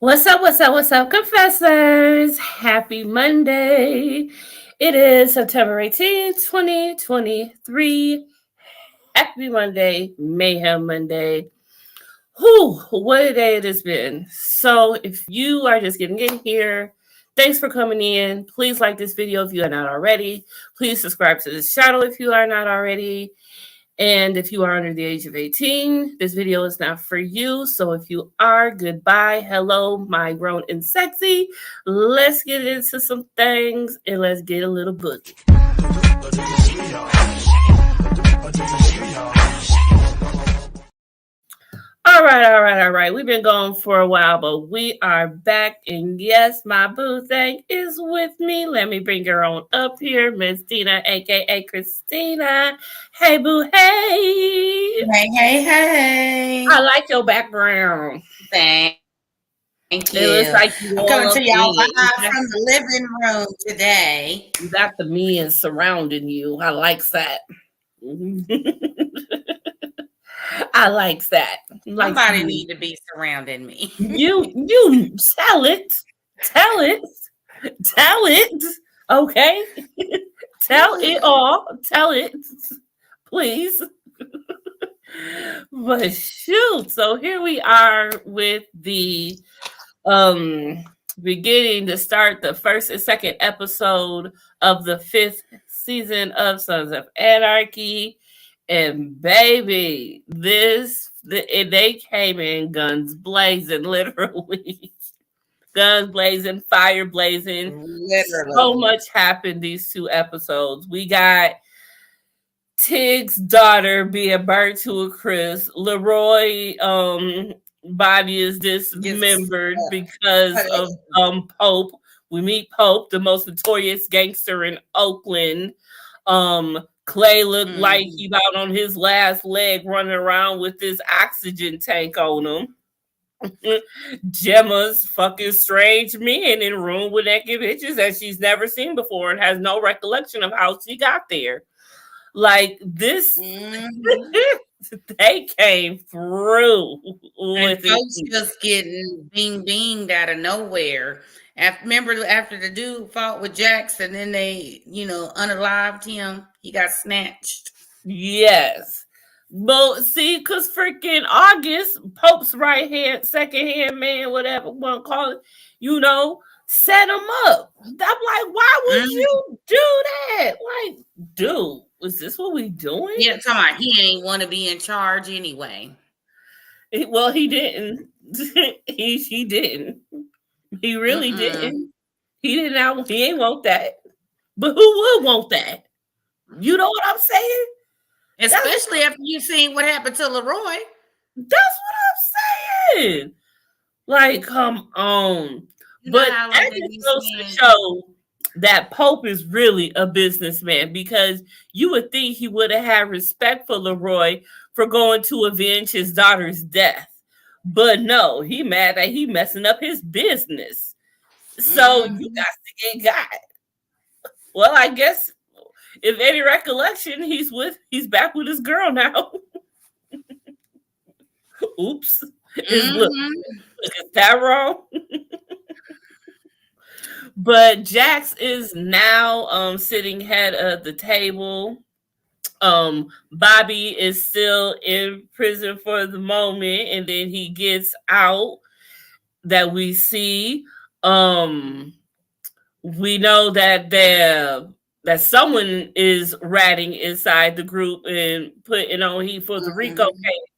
What's up? What's up? What's up, confessors? Happy Monday. It is September 18th, 2023. Happy Monday, Mayhem Monday. Whew, what a day it has been. So, if you are just getting in here, thanks for coming in. Please like this video if you are not already. Please subscribe to this channel if you are not already. And if you are under the age of 18, this video is not for you. So if you are, goodbye. Hello, my grown and sexy. Let's get into some things and let's get a little boogie. All right. We've been going for a while, but we are back. And yes, my boo thing is with me. Let me bring her on up here, Miss Tina, aka Christina. Hey, boo, hey. Hey. I like your background. Thank you. It looks like I'm coming to y'all live from the living room today. You got the men surrounding you. I like that. I like that. Somebody need to be surrounding me. You tell it. Okay. Tell it all. Tell it, please. But shoot, so here we are with the beginning to start the first and second episode of the 5th season of Sons of Anarchy. And baby, they came in guns blazing, literally. Guns blazing, fire blazing. Literally. So much happened these 2 episodes. We got Tig's daughter being burnt to a crisp. Leroy body is dismembered because of Pope. We meet Pope, the most notorious gangster in Oakland. Clay looked like he's out on his last leg running around with this oxygen tank on him. Gemma's fucking strange men in room with naked bitches that she's never seen before and has no recollection of how she got there. Like this, they came through. And folks just getting binged out of nowhere. Remember after the dude fought with Jackson, then they, unalived him. He got snatched. Yes. But see, because freaking August, Pope's right hand, second hand man, whatever you want to call it, set him up. I'm like, why would you do that? Like, dude, is this what we doing? Yeah, come on. He ain't want to be in charge anyway. Well, he didn't. he didn't. He really didn't. He didn't. He ain't want that. But who would want that? You know what I'm saying? Especially after you seen what happened to Leroy. That's what I'm saying. Like, come on. But that just goes to show that Pope is really a businessman, because you would think he would have had respect for Leroy for going to avenge his daughter's death. But no, he mad that he messing up his business. So you got to get got. Well, I guess if any recollection, he's back with his girl now. Oops. Look, is that wrong? But Jax is now sitting head of the table. Bobby is still in prison for the moment, and then he gets out. That we see. We know that someone is ratting inside the group and putting on heat for the Rico case,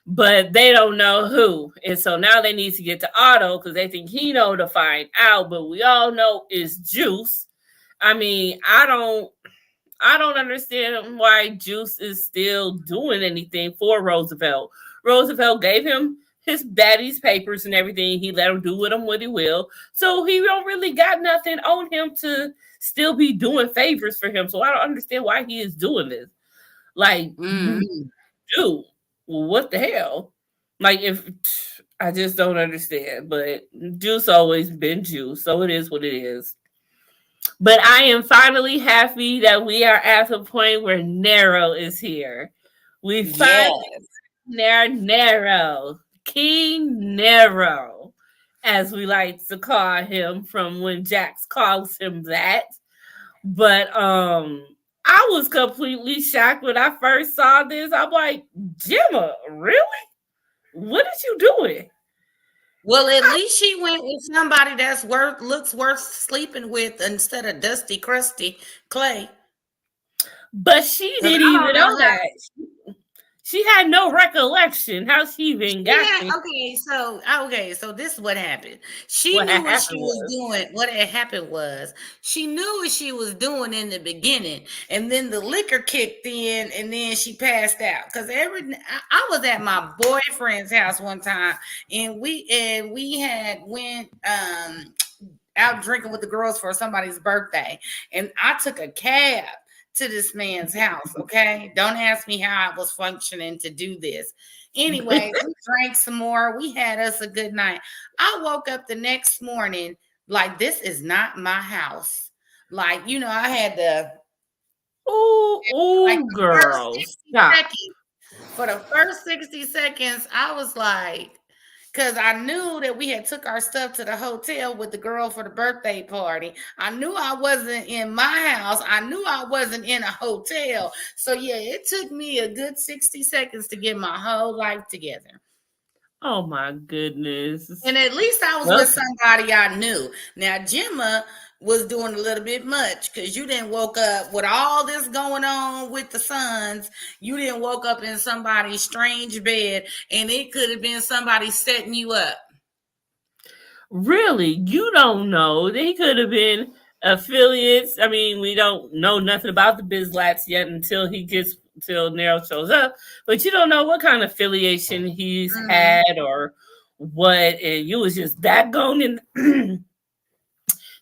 but they don't know who. And so now they need to get to Otto because they think he know to find out. But we all know it's Juice. I mean, I don't understand why Juice is still doing anything for Roosevelt. Roosevelt gave him his daddy's papers and everything. He let him do with him what he will. So he don't really got nothing on him to still be doing favors for him. So I don't understand why he is doing this. Like, dude, what the hell? Like, I just don't understand. But Juice always been Juice, so it is what it is. But I am finally happy that we are at the point where Nero is here. We finally Nero. King Nero. as we like to call him from when Jax calls him that. But I was completely shocked when I first saw this. I'm like, Gemma, really? What is you doing? Well, at least she went with somebody that's looks worth sleeping with instead of Dusty Crusty Clay. But she Because didn't I even don't know know how. that. She had no recollection how she even got Yeah, there. okay, so this is what happened. She What knew had what she happened was was, doing. What had happened was she knew what she was doing in the beginning, and then the liquor kicked in, and then she passed out. Because I was at my boyfriend's house one time, and we had went out drinking with the girls for somebody's birthday, and I took a cab to this man's house. Okay, don't ask me how I was functioning to do this. Anyway, we drank some more. We had us a good night. I woke up the next morning like this is not my house. Like, I had to like ooh, the first girl, 60 stop. seconds. For the first 60 seconds, I was like, because I knew that we had took our stuff to the hotel with the girl for the birthday party. I knew I wasn't in my house. I knew I wasn't in a hotel. So yeah, it took me a good 60 seconds to get my whole life together. Oh my goodness. And at least I was with Well, somebody I knew. Now Gemma was doing a little bit much because you didn't woke up with all this going on with the sons. You didn't woke up in somebody's strange bed, and it could have been somebody setting you up. really, you don't know. They could have been affiliates. I mean, we don't know nothing about the Bizlats yet until Nero shows up. But you don't know what kind of affiliation he's Mhm. had or what. And you was just that gone and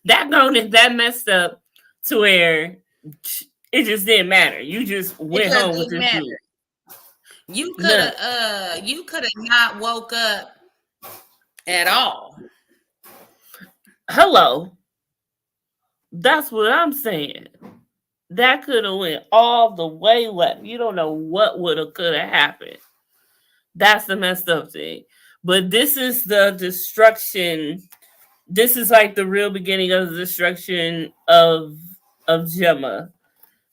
that messed up to where it just didn't matter. You just It went just home with didn't this dude. matter. None. You could have not woke up at all. Hello. That's what I'm saying. That could have went all the way left. You don't know what would have could have happened. That's the messed up thing. But this is the destruction. This is like the real beginning of the destruction of Gemma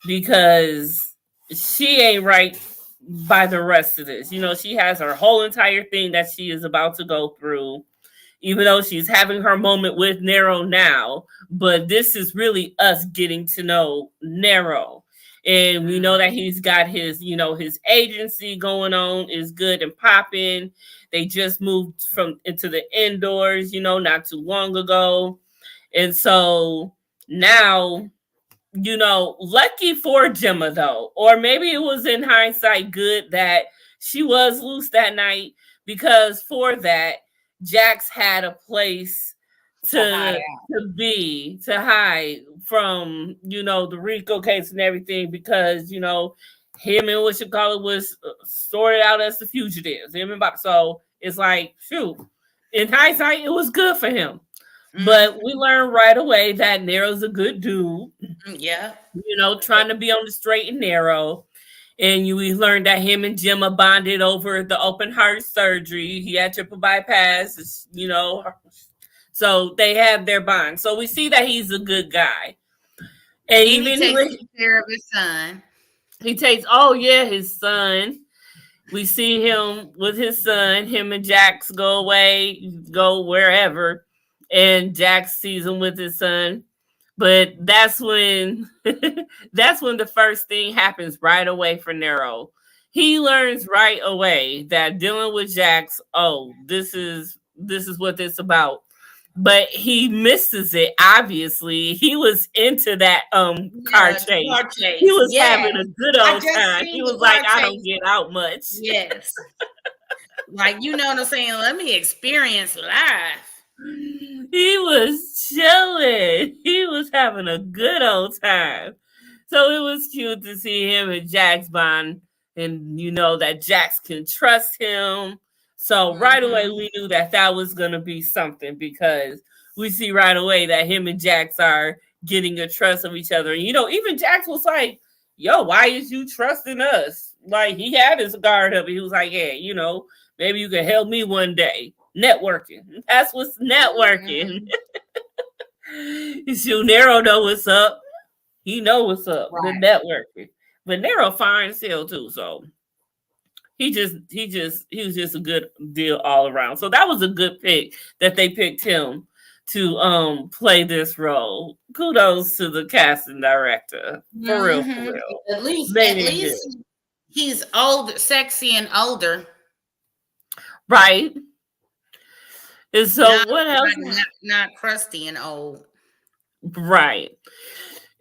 because she ain't right by the rest of this. You know, she has her whole entire thing that she is about to go through even though she's having her moment with Nero now. But this is really us getting to know Nero. And we know that he's got his agency going on is good and popping. They just moved from into the indoors, not too long ago. And so now, lucky for Gemma though, or maybe it was in hindsight good that she was loose that night because for that, Jax had a place To hide to hide from, the Rico case and everything because, him and what you call it was sorted out as the fugitives. Him and Bob. So it's like, shoot, in hindsight, it was good for him. But we learned right away that Nero's a good dude. Yeah. Trying to be on the straight and narrow. And we learned that him and Gemma bonded over the open heart surgery. He had triple bypass, so they have their bond. So we see that he's a good guy. And he even takes care of his son. He takes, his son. We see him with his son. Him and Jax go away, go wherever. And Jax sees him with his son. But that's when the first thing happens right away for Nero. He learns right away that dealing with Jax, this is what this about. But he misses it. Obviously, he was into that car chase. Car chase. He was having a good old time. He was like, I don't get out much. Yes. Like, you know what I'm saying? Let me experience life. He was chilling. He was having a good old time. So it was cute to see him and Jax bond, and that Jax can trust him. So right away we knew that was gonna be something because we see right away that him and Jax are getting a trust of each other. And even Jax was like, "Yo, why is you trusting us?" Like he had his guard up. He was like, "Yeah, maybe you can help me one day." Networking. That's what's networking. You Nero know what's up. He know what's up. The Right. networking. But Nero fine still too, so he was just a good deal all around. So that was a good pick that they picked him to play this role. Kudos to the casting director. For real, for real. At least They did good. he's old, sexy, and older. Right. And so what else? Not crusty and old. Right.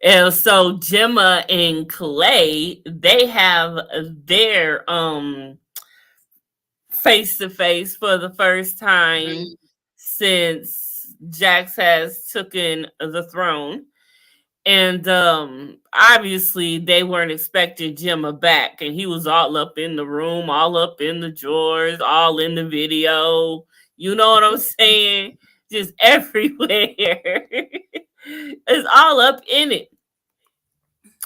And so Gemma and Clay, they have their face to face for the first time since Jax has taken the throne. And obviously they weren't expecting Gemma back, and he was all up in the room, all up in the drawers, all in the video. You know what I'm saying? Just everywhere. It's all up in it.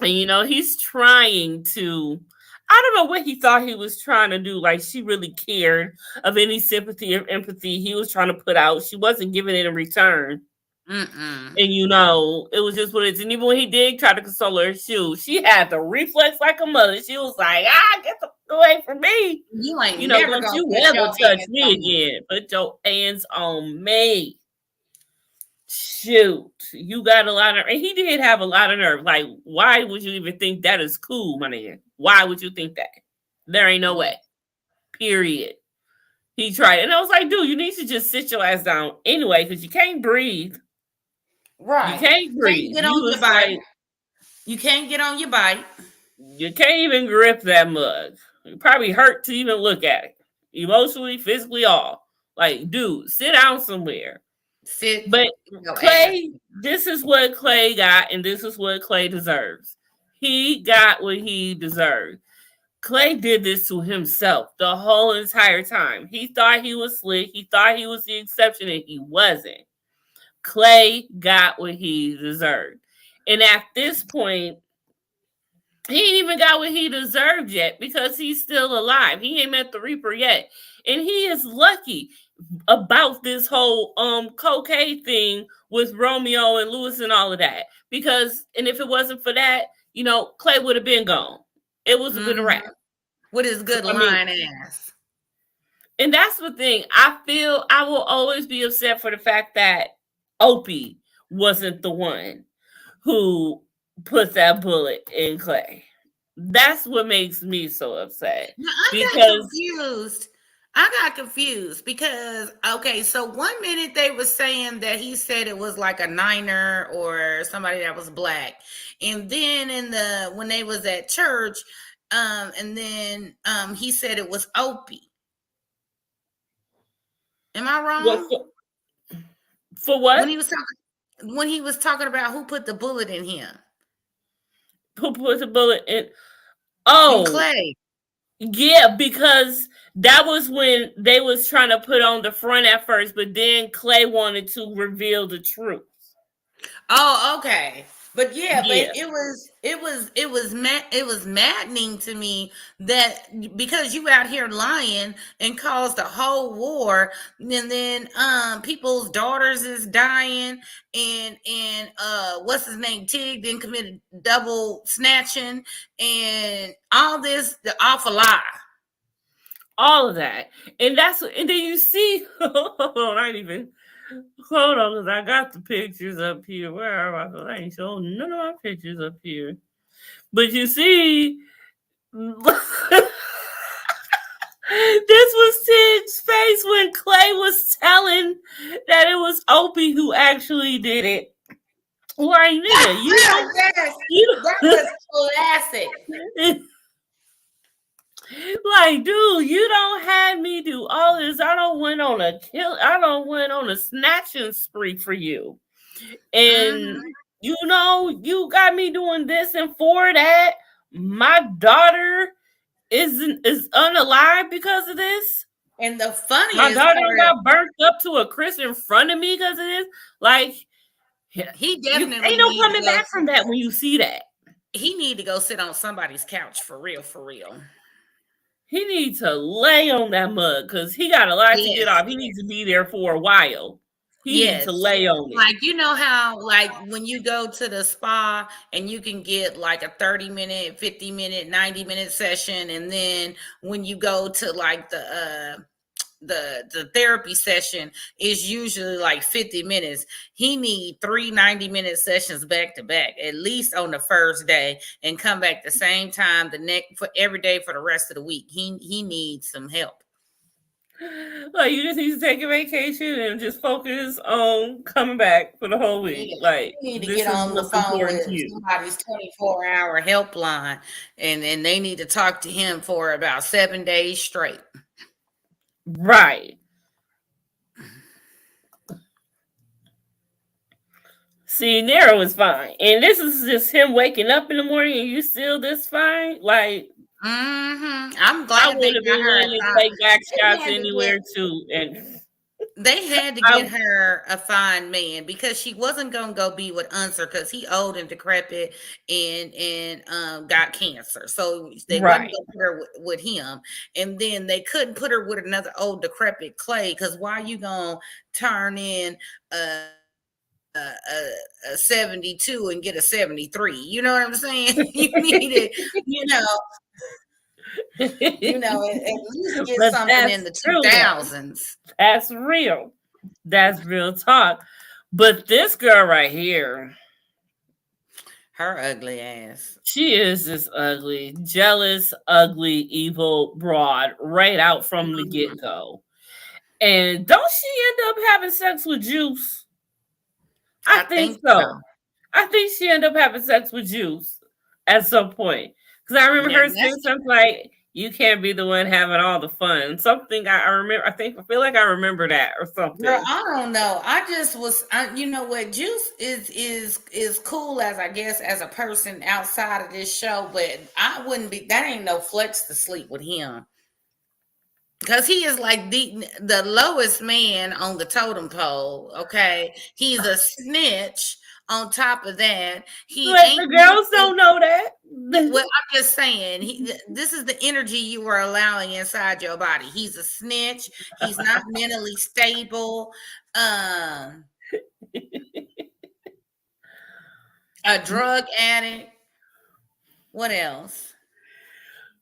And he's trying to, I don't know what he thought he was trying to do. Like, she really cared of any sympathy or empathy he was trying to put out. She wasn't giving it in return. And it was just what it is. And even when he did try to console her, she had the reflex like a mother. She was like, get the away from me. You ain't never don't you ever touch me again. Put your hands on me. Shoot, you got a lot of, and he did have a lot of nerve. Like, why would you even think that is cool, my nigga? Why would you think that? There ain't no way. Period. He tried, and I was like, dude, you need to just sit your ass down anyway, because you can't breathe. Right. You can't breathe. You can't get on your bike. You can't even grip that mug. It probably hurt to even look at it. Emotionally, physically, all. Like, dude, sit down somewhere. But Clay, this is what Clay got, and this is what Clay deserves. He got what he deserved. Clay did this to himself the whole entire time. He thought he was slick. He thought he was the exception, and he wasn't. Clay got what he deserved. And at this point, he ain't even got what he deserved yet because he's still alive. He ain't met the Reaper yet. And he is lucky about this whole cocaine thing with Romeo and Lewis and all of that. Because, and if it wasn't for that, Clay would have been gone. It was a good rap. With his good lying ass. And that's the thing. I feel I will always be upset for the fact that Opie wasn't the one who put that bullet in Clay. That's what makes me so upset. Now, I got confused because, okay, so 1 minute they were saying that he said it was like a Niner or somebody that was black. And then when they was at church, and then he said it was Opie. Am I wrong? For what? When he was talking about who put the bullet in him. Who put the bullet in? Oh, Clay. Yeah, because that was when they was trying to put on the front at first, but then Clay wanted to reveal the truth. Oh, okay. But yeah, but it was maddening to me that because you out here lying and caused a whole war, and then people's daughters is dying, and what's his name, Tig then committed double snatching and all this, the awful lie. All of that. And then you see, hold on, because I got the pictures up here. Where are I? I ain't showing none of my pictures up here. But you see, this was Tig's face when Clay was telling that it was Opie who actually did it. Right, nigga. That was classic. Like, dude, you don't have me do all this. I don't went on a snatching spree for you. And you got me doing this, and for that, my daughter is unalive because of this. And the funniest my daughter got burnt up to a crisp in front of me because of this. Like, he definitely ain't no coming back from that when you see that. He need to go sit on somebody's couch for real, for real. he needs to lay on that mug because he got a lot to get Yes. off. He needs to be there for a while. He needs to Yes. lay on it. Like, you know how, like, when you go to the spa and you can get like a 30-minute, 50-minute, 90-minute session, and then when you go to like the therapy session is usually like 50 minutes. He need 3 90-minute sessions back to back, at least on the first day, and come back the same time the next for every day for the rest of the week. He needs some help. Like, you just need to take a vacation and just focus on coming back for the whole week. Yeah, like, you need to this get is on the what's phone important with to you. somebody's 24-hour helpline, and they need to talk to him for about 7 days straight. Right. See, Nero is fine. And this is just him waking up in the morning and you still this fine? Like, I'm glad I would have been willing to take back shots anywhere too. And they had to get her a fine man because she wasn't gonna go be with Unser because he old and decrepit and got cancer. So they wasn't gonna put her with him, and then they couldn't put her with another old decrepit Clay because why you gonna turn in a 72 and get a 73? You know what I'm saying? You needed, at least get something in the 2000s. That's real. That's real talk. But this girl right here, her ugly ass. She is this ugly, jealous, ugly, evil broad right out from the get-go. And don't she end up having sex with Juice? I think so. I think she ended up having sex with Juice at some point. Because I remember her saying something like, you can't be the one having all the fun. Something I remember. I feel like I remember that or something. Girl, I don't know. I just was, you know what? Juice is cool as, I guess, as a person outside of this show, but I wouldn't be. That ain't no flex to sleep with him. Because he is like the lowest man on the totem pole. Okay, he's a snitch. On top of that, the girls don't know that. Well, I'm just saying, this is the energy you are allowing inside your body. He's a snitch. He's not mentally stable. A drug addict. What else?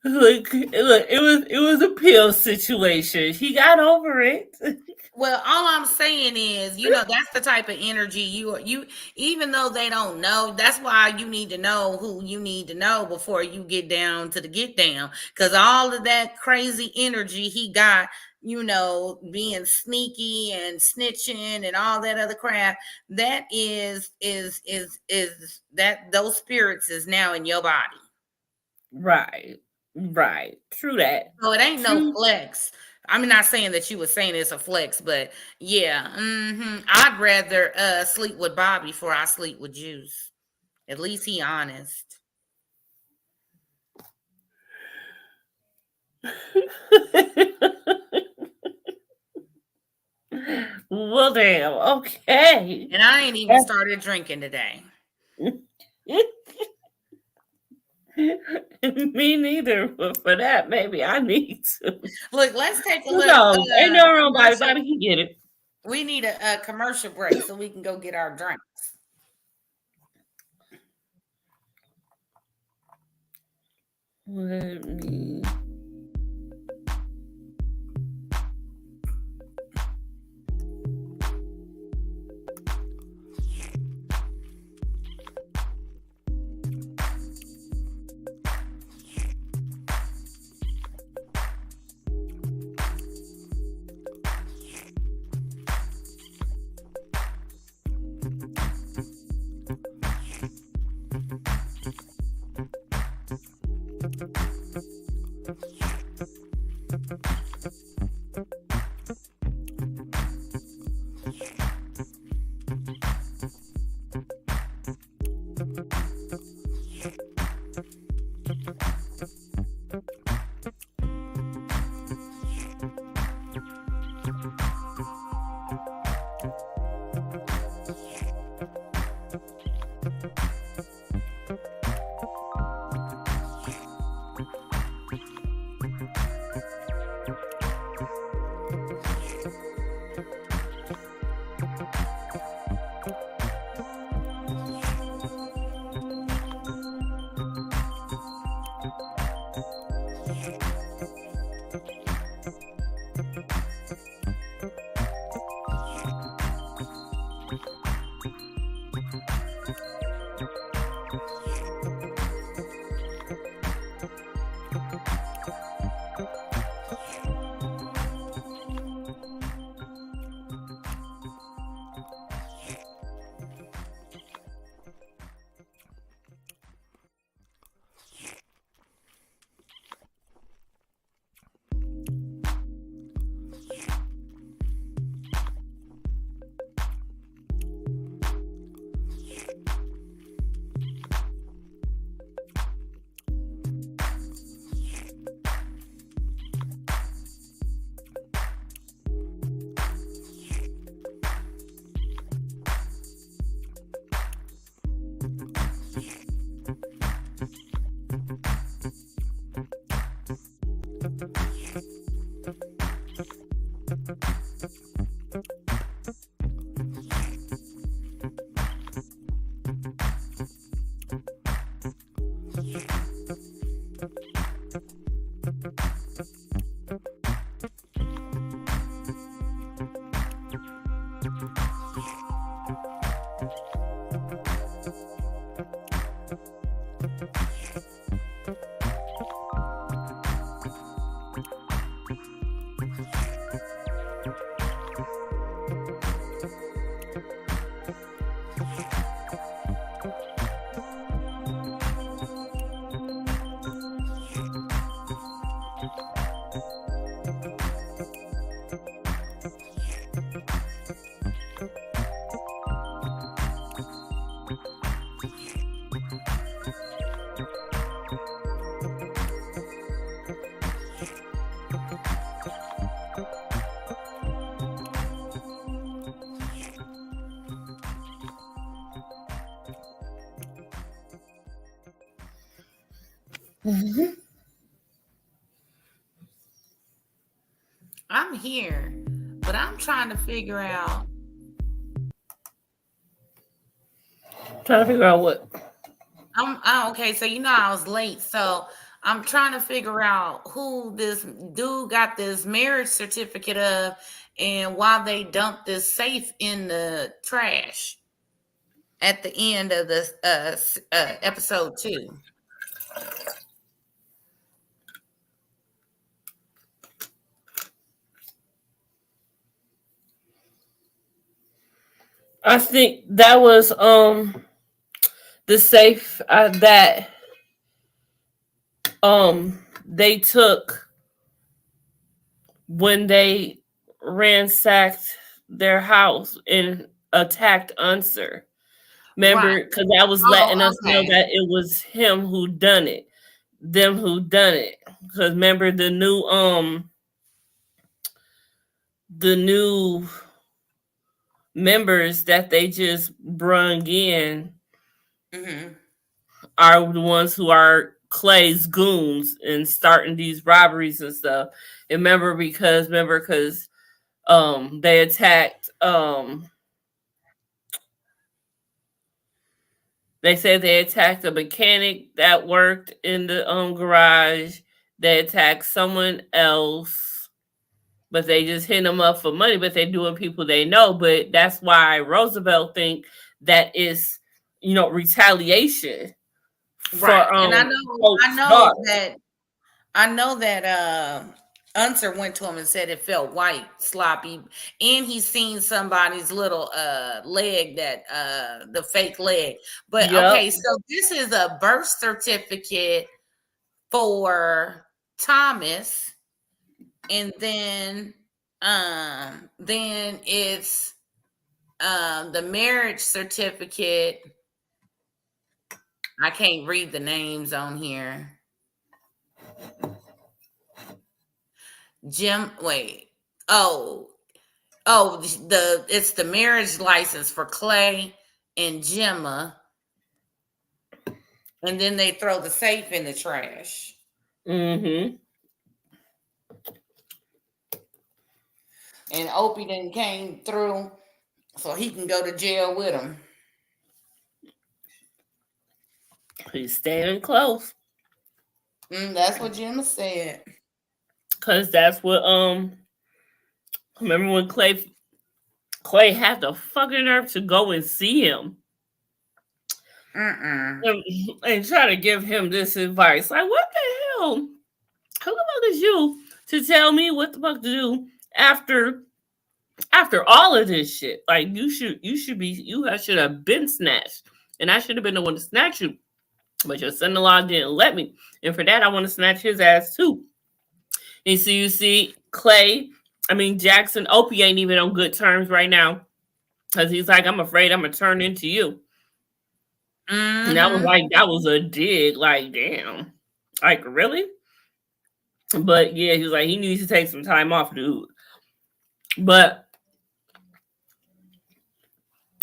Look, it was a pill situation. He got over it. Well, all I'm saying is, that's the type of energy you even though they don't know, that's why you need to know who you need to know before you get down to the get down. Because all of that crazy energy he got, being sneaky and snitching and all that other crap, that is that those spirits is now in your body. Right. True that. So it ain't no flex. I'm not saying that you were saying it's a flex, but yeah, I'd rather sleep with Bobby before I sleep with Juice. At least he honest. Well, damn. Okay. And I ain't even started drinking today. Me neither, but for that, maybe I need to. Look, let's take a look. Ain't no wrong, body can get it. We need a commercial break so we can go get our drinks. Let me. Mm-hmm. I'm here, but I'm trying to figure out. Trying to figure out what. Okay, so I was late, so I'm trying to figure out who this dude got this marriage certificate of, and why they dumped this safe in the trash at the end of this episode 2. I think that was the safe that they took when they ransacked their house and attacked Unser. Right. Remember, because that was letting us know that it was him who done it, them who done it. Because remember the new members that they just brung in are the ones who are Clay's goons and starting these robberies and stuff. And remember because they attacked they said they attacked a mechanic that worked in the garage. They attacked someone else, but they just hit them up for money. But they're doing people they know. But that's why Roosevelt think that is, retaliation. Right. For, And I know that Unser went to him and said it felt white, sloppy, and he's seen somebody's little leg, that the fake leg. But okay, so this is a birth certificate for Thomas, and then it's the marriage certificate. I can't read the names on here. It's the marriage license for Clay and Gemma, and then they throw the safe in the trash. Mm-hmm. And Opie then came through, so he can go to jail with him. He's staying close. That's what Gemma said. Cause that's what remember when Clay had the fucking nerve to go and see him. And try to give him this advice. Like, what the hell? Who the fuck is you to tell me what the fuck to do after all of this shit? Like, you should have been snatched. And I should have been the one to snatch you. But your son-in-law didn't let me. And for that, I want to snatch his ass too. And so you see Jackson, Opie ain't even on good terms right now. Because he's like, I'm afraid I'm going to turn into you. And that was a dig. Like, damn. Like, really? But yeah, he was like, he needs to take some time off, dude. But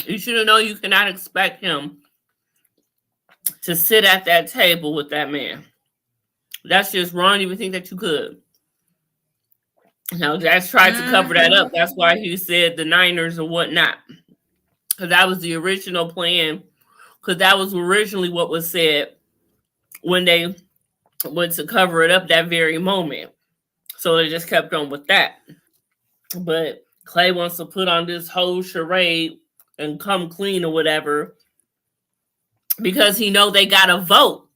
you should have known you cannot expect him to sit at that table with that man. That's just wrong. You even think that you could. Now, Jax tried to cover that up. That's why he said the Niners or whatnot. Because that was the original plan. Because that was originally what was said when they went to cover it up that very moment. So they just kept on with that. But Clay wants to put on this whole charade and come clean or whatever. because he know they got to vote.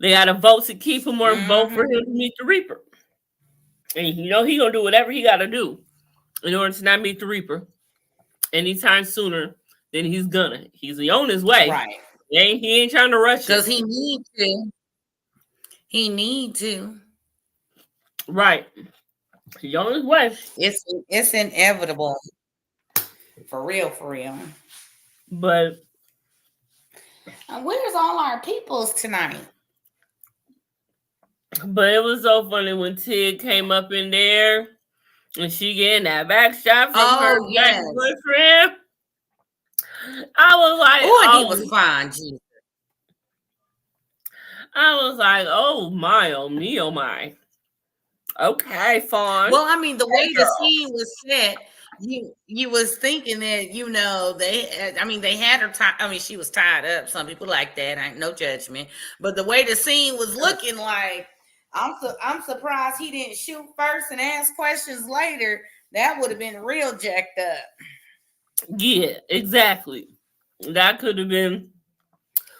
They got to vote to keep him or vote for Mm-hmm. him to meet the Reaper. And he know he gonna do whatever he got to do in order to not meet the Reaper anytime sooner than he's gonna. He's on his way. Right. He ain't trying to rush Because it. he need to. He need to. Right. He on his way. It's inevitable. For real, for real. But And where's all our peoples tonight? it was so funny when Tig came up in there and she getting that back shot from her Oh black yes. boyfriend. I was like, Oh, and he was oh, fine, Jesus. I was like, oh my, oh me, oh my. Okay, fine. Well, I mean, the Hey, way the girl. scene was set, you was thinking that they had her tied. I mean, she was tied up. Some people like that. I ain't no judgment, but the way the scene was looking like, I'm surprised he didn't shoot first and ask questions later. That would have been real jacked up. Yeah, exactly. That could have been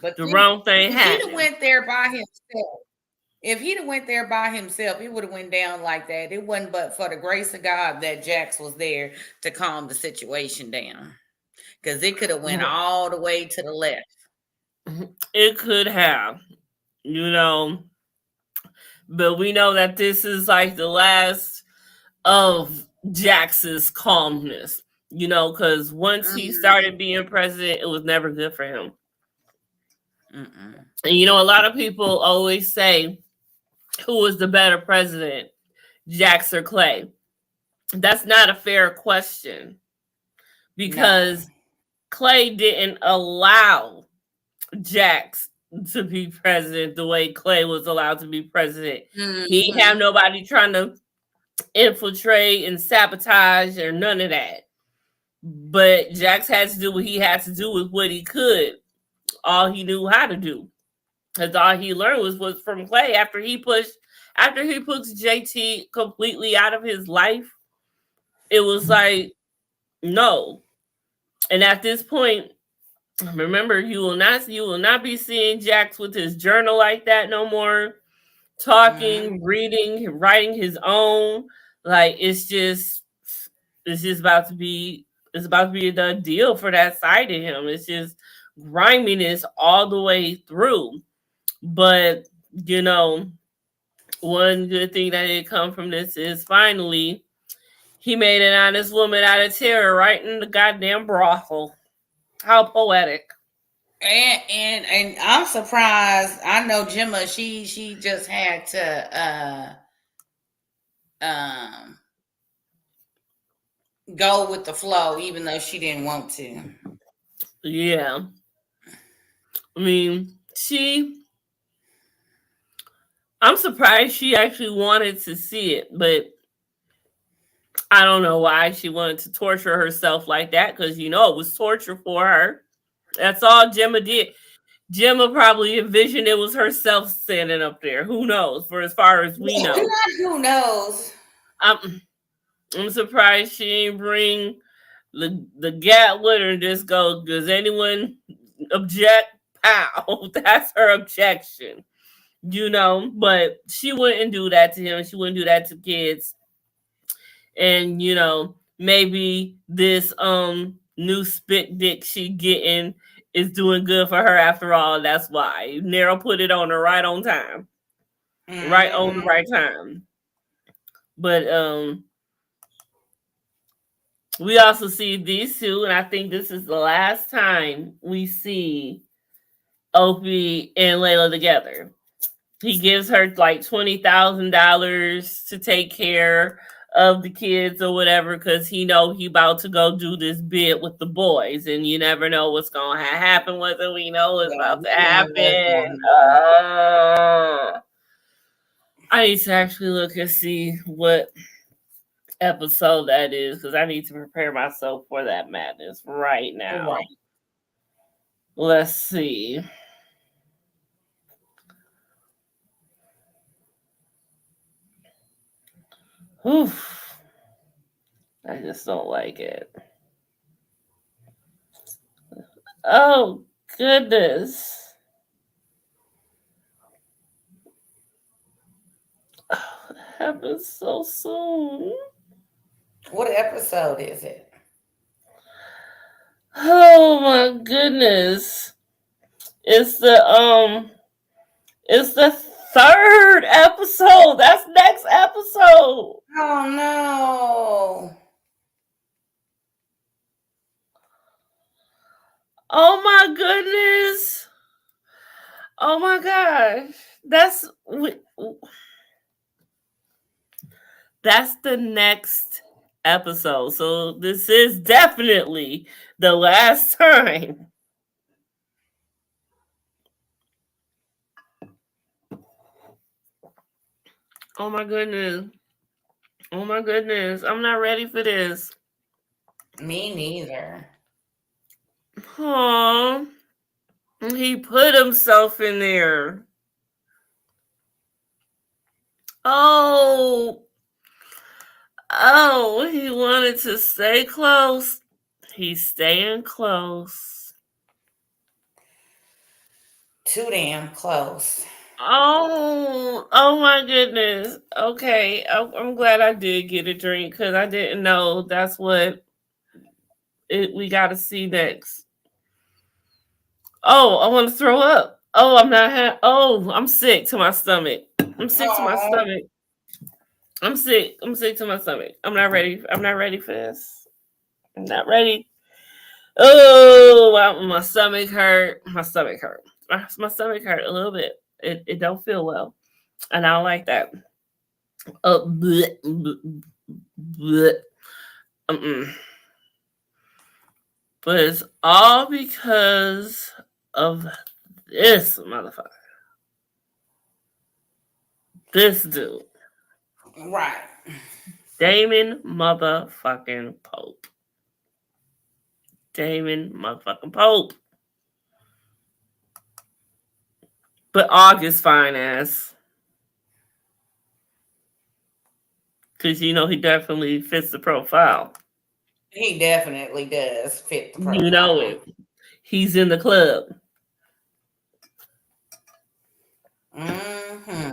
But the wrong thing if he'd have happening. went there by himself, if he'd have went there by himself, it would have went down like that. It wasn't but for the grace of God that Jax was there to calm the situation down. Because it could have went all the way to the left. It could have, you know, but we know that this is like the last of Jax's calmness, you know, because once he started being president, it was never good for him. Mm-mm. And you know, a lot of people always say, who was the better president, Jax or Clay? That's not a fair question because Clay didn't allow Jax to be president the way Clay was allowed to be president. Mm-hmm. He didn't have nobody trying to infiltrate and sabotage or none of that. But Jax had to do what he had to do with what he could, all he knew how to do. Because all he learned was from Clay after he pushed JT completely out of his life. It was like, no. And at this point, remember, you will not be seeing Jax with his journal like that no more. Talking, reading, writing his own. Like it's just about to be a done deal for that side of him. It's just griminess all the way through. But you know, one good thing that did come from this is finally he made an honest woman out of Tara right in the goddamn brothel. How poetic. And I'm surprised. I know Gemma, she just had to go with the flow, even though she didn't want to. Yeah. I mean, I'm surprised she actually wanted to see it, but I don't know why she wanted to torture herself like that, because you know it was torture for her. That's all Gemma did. Gemma probably envisioned it was herself standing up there. Who knows? For as far as we know. Who knows? I'm surprised she didn't bring the gat with her and just go, does anyone object? Pow. That's her objection. You know, but she wouldn't do that to him. She wouldn't do that to kids. And you know, maybe this new spit dick she getting is doing good for her after all. That's why Nero put it on her right on time. Right on the right time. But we also see these two, and I think this is the last time we see Opie and Layla together. He gives her like $20,000 to take care of the kids or whatever, because he know he about to go do this bid with the boys, and you never know what's gonna happen with it. We know what's about to happen. I need to actually look and see what episode that is, because I need to prepare myself for that madness right now. Right. Let's see. Oof. I just don't like it. Oh goodness. Oh, it happened so soon. What episode is it? Oh my goodness. It's the third episode. That's next episode. Oh no. Oh my goodness. Oh my gosh. That's the next episode. So this is definitely the last time. Oh my goodness. Oh my goodness. I'm not ready for this. Me neither. Oh, he put himself in there. Oh, he wanted to stay close. He's staying close. Too damn close. Oh my goodness. Okay, I'm glad I did get a drink because I didn't know that's what we got to see next. Oh, I want to throw up. Oh, I'm sick to my stomach. I'm sick to my stomach. I'm sick. I'm sick to my stomach. I'm not ready. I'm not ready for this. I'm not ready. Oh, my stomach hurt. My stomach hurt. My stomach hurt a little bit. It don't feel well, and I don't like that. Bleh, bleh, bleh. But it's all because of this motherfucker. This dude. Right. Damon motherfucking Pope. Damon motherfucking Pope. But August fine ass. Because, he definitely fits the profile. He definitely does fit the profile. You know it. He's in the club. Mm-hmm.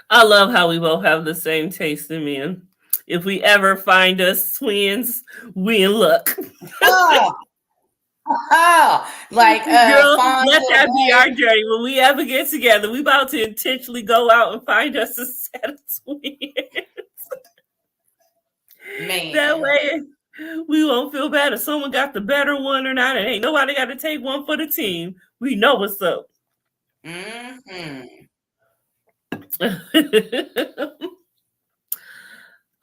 I love how we both have the same taste in men. If we ever find us twins, we in luck. Like girl, let that be our journey. When we ever get together, we about to intentionally go out and find us a set of twins. Man. That way we won't feel bad if someone got the better one or not. It ain't nobody got to take one for the team. We know what's up. Mm-hmm.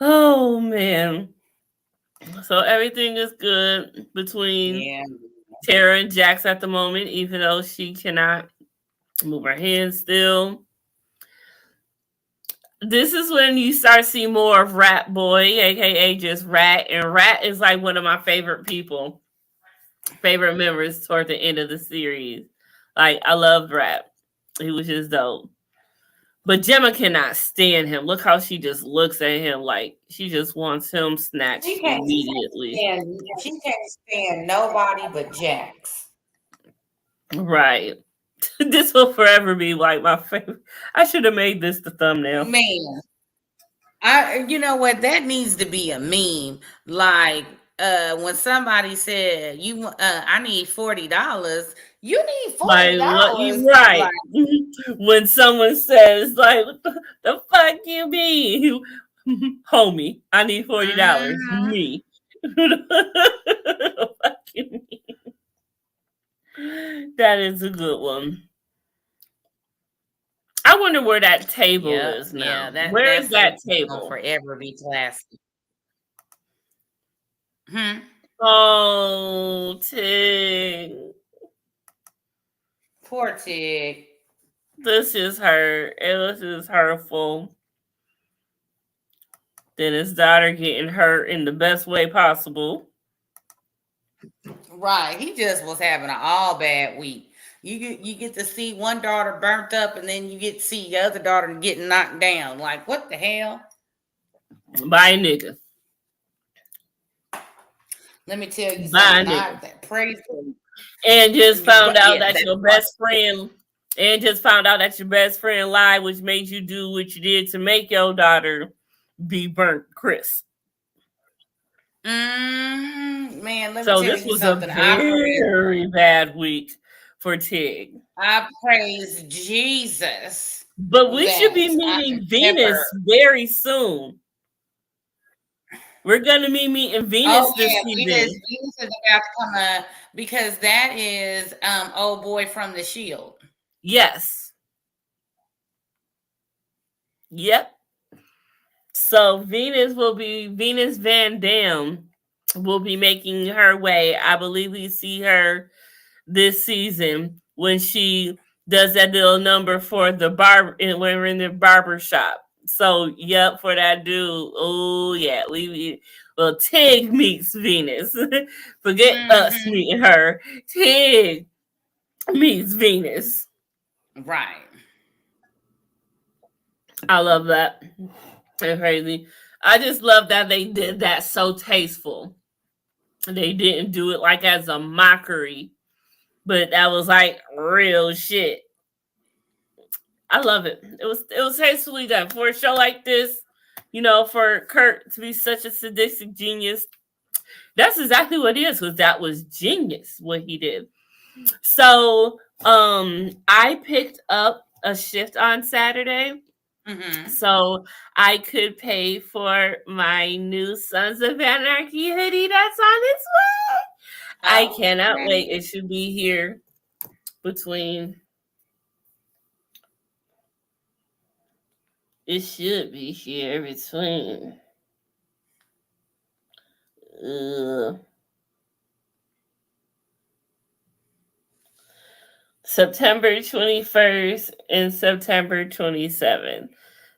Oh man. So everything is good between Tara and Jax at the moment, even though she cannot move her hands still. This is when you start seeing more of Rat Boy, aka just Rat. And Rat is like one of my favorite members toward the end of the series. Like, I loved Rat. He was just dope. But Gemma cannot stand him. Look how she just looks at him like she just wants him snatched immediately. She can't stand nobody but Jax. Right. This will forever be like my favorite. I should have made this the thumbnail. Man. You know what? That needs to be a meme. Like, when somebody said I need $40, you need $40. Right. Like, when someone says, like, what the fuck you mean? Homie, I need $40. Mm-hmm. Me. Fuck you mean? That is a good one. I wonder where that table is now. Yeah, where is that table? Will forever be classic. Oh, Tig. Poor Tig. This is hurt. This is hurtful. Then his daughter getting hurt in the best way possible. Right. He just was having an all bad week. You get to see one daughter burnt up, and then you get to see the other daughter getting knocked down. Like, what the hell? By a nigga. Let me tell you something. Praise And just found But out yeah, that that's your best friend lied, which made you do what you did to make your daughter be burnt crisp. Man, let me So tell this you was a something. I praise, very bad week for Tig. I praise Jesus But we should that be I meeting never. Venus very soon. We're gonna be meeting Oh Venus this yeah, season. Venus is about to come up because that is old boy from the Shield. Yes. Yep. So Venus Van Dam will be making her way. I believe we see her this season when she does that little number for the bar when we're in the barber shop. So yep, for that dude. Oh yeah, we well Tig meets Venus. Forget us Mm-hmm. meeting her. Tig meets Venus. Right. I love that. It's crazy. I just love that they did that so tasteful. They didn't do it like as a mockery, but that was like real shit. I love it. It was tastefully done for a show like this. You know, for Kurt to be such a sadistic genius, that's exactly what it is. Because that was genius what he did. So, I picked up a shift on Saturday, Mm-hmm. so I could pay for my new Sons of Anarchy hoodie that's on its way. I cannot wait. Okay. It should be here between. It should be here between. Uh, September 21st and September 27th.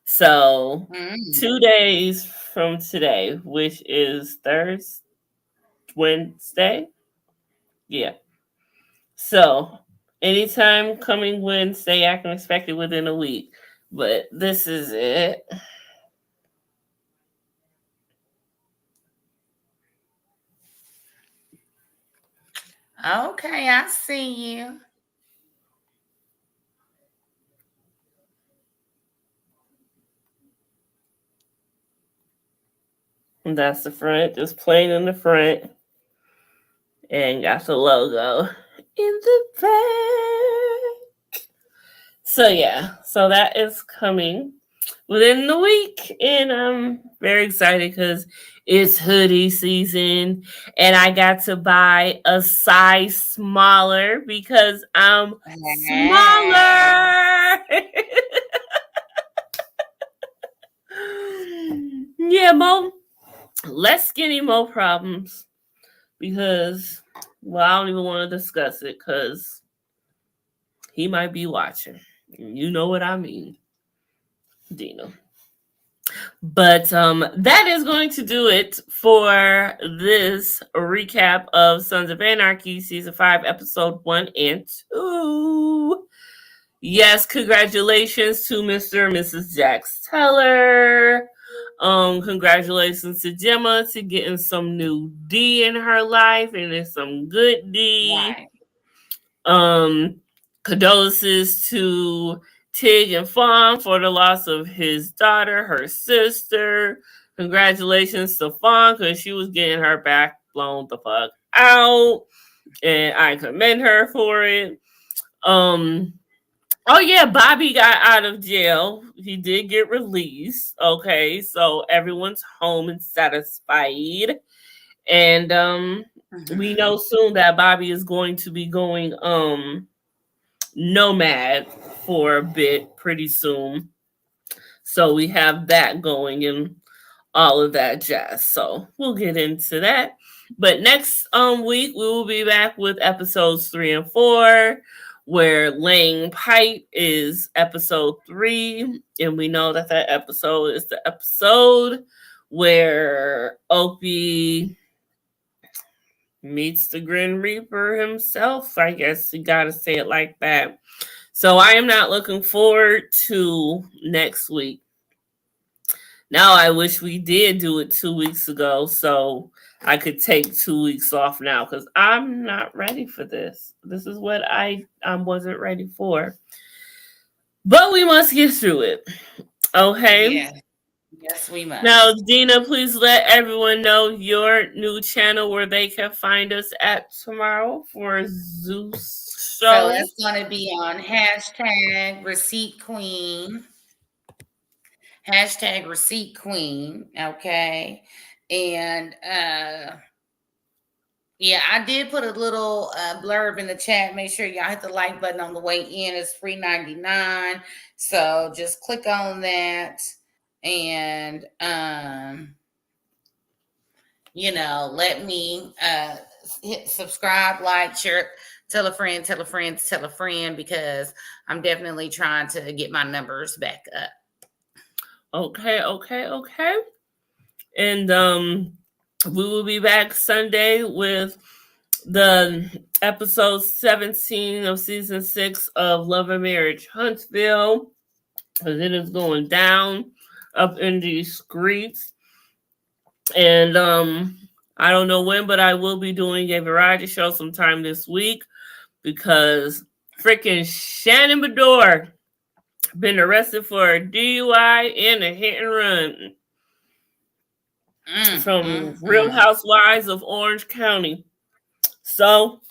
So, Mm. 2 days from today, which is Thursday, Wednesday. Yeah. So, anytime coming Wednesday, I can expect it within a week. But this is it. Okay, I see you. And that's the front, just plain in the front. And got the logo in the back. So yeah, so that is coming within the week, and I'm very excited because it's hoodie season, and I got to buy a size smaller because I'm Hey. smaller. Yeah, Mo, less skinny, more problems because, well, I don't even want to discuss it because he might be watching. You know what I mean, Dina. But that is going to do it for this recap of Sons of Anarchy season 5, episode 1 and 2. Yes, congratulations to Mr. and Mrs. Jax Teller. Congratulations to Gemma to getting some new D in her life, and it's some good D. Right. Um, Condolences to Tig and Fawn for the loss of his daughter, her sister. Congratulations to Fawn because she was getting her back blown the fuck out, and I commend her for it. Um, oh yeah, Bobby got out of jail. He did get released. Okay, so everyone's home and satisfied. And we Mm-hmm. know soon that Bobby is going to be going nomad for a bit pretty soon. So we have that going and all of that jazz. So we'll get into that. But next week we will be back with episodes 3 and 4, where laying pipe is episode 3, and we know that that episode is the episode where Opie meets the Grim Reaper himself. I guess you gotta say it like that. So I am not looking forward to next week. Now I wish we did do it 2 weeks ago so I could take 2 weeks off now because I'm not ready for this. This is what I wasn't ready for. But we must get through it. Okay. Yeah. Yes, we Now, must. Dina, please let everyone know your new channel where they can find us at tomorrow for Zeus So show. it's going to be on hashtag receipt queen. Hashtag receipt queen. Okay. And yeah, I did put a little blurb in the chat. Make sure y'all hit the like button on the way in. It's free 99. So just click on that and let me hit subscribe, like, share, tell a friend, tell a friend, tell a friend, because I'm definitely trying to get my numbers back up. Okay. And we will be back Sunday with the episode 17 of season 6 of Love and Marriage Huntsville. Because it is going down up in these streets. And I don't know when, but I will be doing a variety show sometime this week because freaking Shannon Bedore been arrested for a DUI and a hit and run from Real Housewives of Orange County. So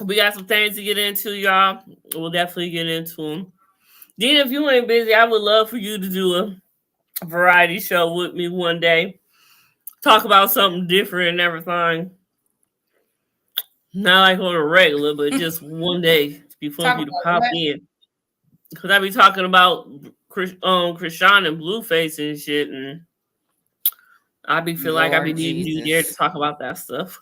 we got some things to get into, y'all. We'll definitely get into them. Dina, if you ain't busy, I would love for you to do a variety show with me one day. Talk about something different and everything. Not like on a regular, but just one day to be fun for you to pop in. Because I be talking about Krishan and Blueface and shit, and I be feel like I be needing you there to talk about that stuff.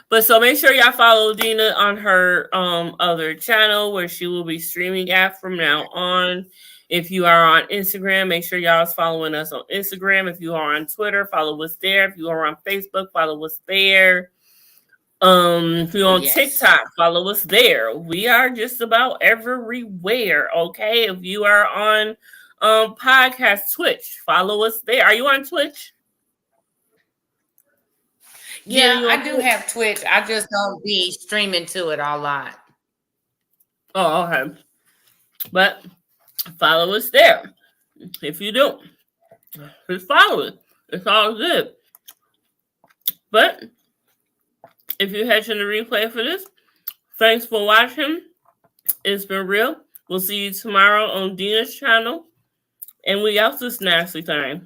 But so make sure y'all follow Dina on her other channel where she will be streaming at from now on. If you are on Instagram, make sure y'all is following us on Instagram. If you are on Twitter, follow us there. If you are on Facebook, follow us there. If you're on TikTok, follow us there. We are just about everywhere. Okay. If you are on podcast Twitch, follow us there. Are you on Twitch? Yeah, I do have Twitch. I just don't be streaming to it a lot. Oh, okay. But follow us there. If you don't, just follow it. It's all good. But if you're catching the replay for this, thanks for watching. It's been real. We'll see you tomorrow on Dina's channel. And we out this nasty time.